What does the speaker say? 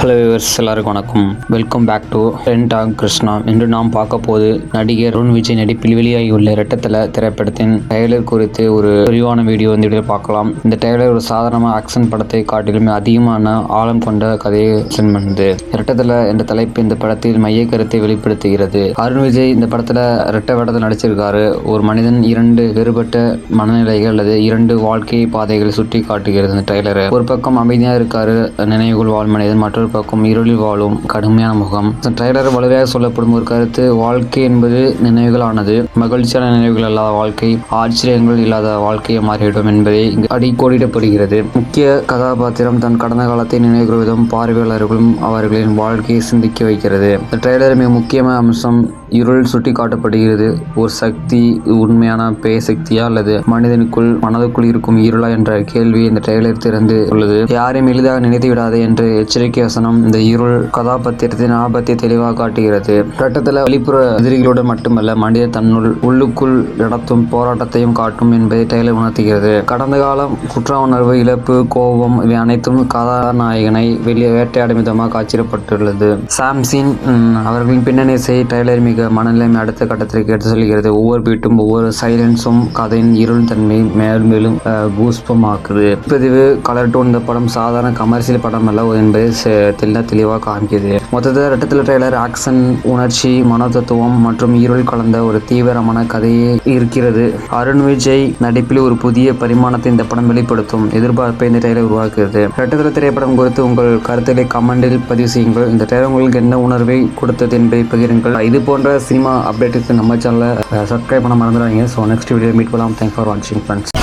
Hello viewers, எல்லாருக்கும் வணக்கம். Welcome back to talk Krishna. இன்று நாம் பார்க்க போது நடிகர் அருண் விஜய் நடிப்பில் வெளியாகியுள்ள இரட்டத்தல திரைப்படத்தின் ட்ரெய்லர் குறித்து ஒரு விரிவான வீடியோ இந்த வீடியோ பார்க்கலாம். இந்த ட்ரெய்லர் ஒரு சாதாரண ஆக்ஷன் படத்தை காட்டிலும் அதிகமான ஆழம் கொண்ட கதையை பண்ணுது. இரட்டத்தல என்ற தலைப்பு இந்த படத்தில் மைய கருத்தை வெளிப்படுத்துகிறது. அருண் விஜய் இந்த படத்துல இரட்டை வேடத்தில் நடிச்சிருக்காரு. ஒரு மனிதன் இரண்டு வேறுபட்ட மனநிலைகள் அல்லது இரண்டு வாழ்க்கை பாதைகளை சுட்டி காட்டுகிறது இந்த ட்ரெய்லர். ஒரு பக்கம் அமைதியா இருக்காரு நினைவுகள் வாழ் மனிதன், மற்றொரு பக்கம் இருளில் வாழும் கடுமையான முகம். ட்ரெய்லர் வலுவாக சொல்லப்படும் ஒரு கருத்து, வாழ்க்கை என்பது நினைவுகள் ஆனது, மகிழ்ச்சியான நினைவுகள் இல்லாத வாழ்க்கை ஆச்சரியங்கள் இல்லாத வாழ்க்கையை மாறிவிடும் என்பதை இங்கு அடிக்கோடிடப்படுகிறது. முக்கிய கதாபாத்திரம் தன் கடந்த காலத்தை நினைவுகிற விதம் பார்வையாளர்களும் அவர்களின் வாழ்க்கையை சிந்திக்க வைக்கிறது. இந்த ட்ரெய்லர் மிக முக்கியமான அம்சம் இருள் சுட்டி காட்டப்படுகிறது. ஒரு சக்தி உண்மையான பேய் சக்தியா அல்லது மனதுக்குள் இருக்கும் இருளா என்ற கேள்வி இந்த ட்ரெய்லர் திறந்து உள்ளது. யாரையும் எளிதாக நினைத்து விடாது என்று எச்சரிக்கை வசனம் இந்த இருள் கதாபாத்திரத்தின் ஆபத்தை தெளிவாக காட்டுகிறது. இரட்டத்தல வெளிப்புற எதிரிகளுடன் மட்டுமல்ல, மனிதன் தன்னுள் உள்ளுக்குள் நடத்தும் போராட்டத்தையும் காட்டும் என்பதை ட்ரெய்லர் உணர்த்துகிறது. கடந்த காலம், குற்ற உணர்வு, இழப்பு, கோபம் இவை அனைத்தும் கதாநாயகனை வேட்டையாடும் விதமாக காட்சிப்பட்டுள்ளது. சாம்சின் அவர்களின் பின்னணி இசை ட்ரெய்லர் மிக மனநிலைமை அடுத்த கட்டத்திற்கு எடுத்து செல்கிறது. ஒவ்வொரு பீட்டும் ஒவ்வொரு சைலன்ஸும் கதையின் இருள் தன்மை மேலும் மேலும் கூஸ்பமாக்குது. பதிவு கலர் டோன். இந்த படம் சாதாரண கமர்சியல் படம் அல்ல என்பதை தெளிவாக காண்கிறது. மொத்தத்தில் இரட்டத்தல ட்ரெய்லர் ஆக்ஷன், உணர்ச்சி, மனோதத்துவம் மற்றும் இருள் கலந்த ஒரு தீவிரமான கதையே இருக்கிறது. அருண் விஜய் நடிப்பில் ஒரு புதிய பரிமாணத்தை இந்த படம் வெளிப்படுத்தும் எதிர்பார்ப்பை இந்த ட்ரெய்லர் உருவாக்குகிறது. இரட்டத்தல திரைப்படம் குறித்து உங்கள் கருத்துக்களை கமெண்டில் பதிவு செய்யுங்கள். இந்த ட்ரெய்லர் உங்களுக்கு என்ன உணர்வை கொடுத்தது என்பதை பகிருங்கள். இது போன்ற சினிமா அப்டேட்டுக்கு நம்ம சேனலை சப்ஸ்கிரைப் பண்ண மறந்துடாதீங்க. ஸோ நெக்ஸ்ட் வீடியோ மீட் பண்ணலாம். தேங்க்ஸ் ஃபார் வாட்சிங் ஃப்ரெண்ட்ஸ்.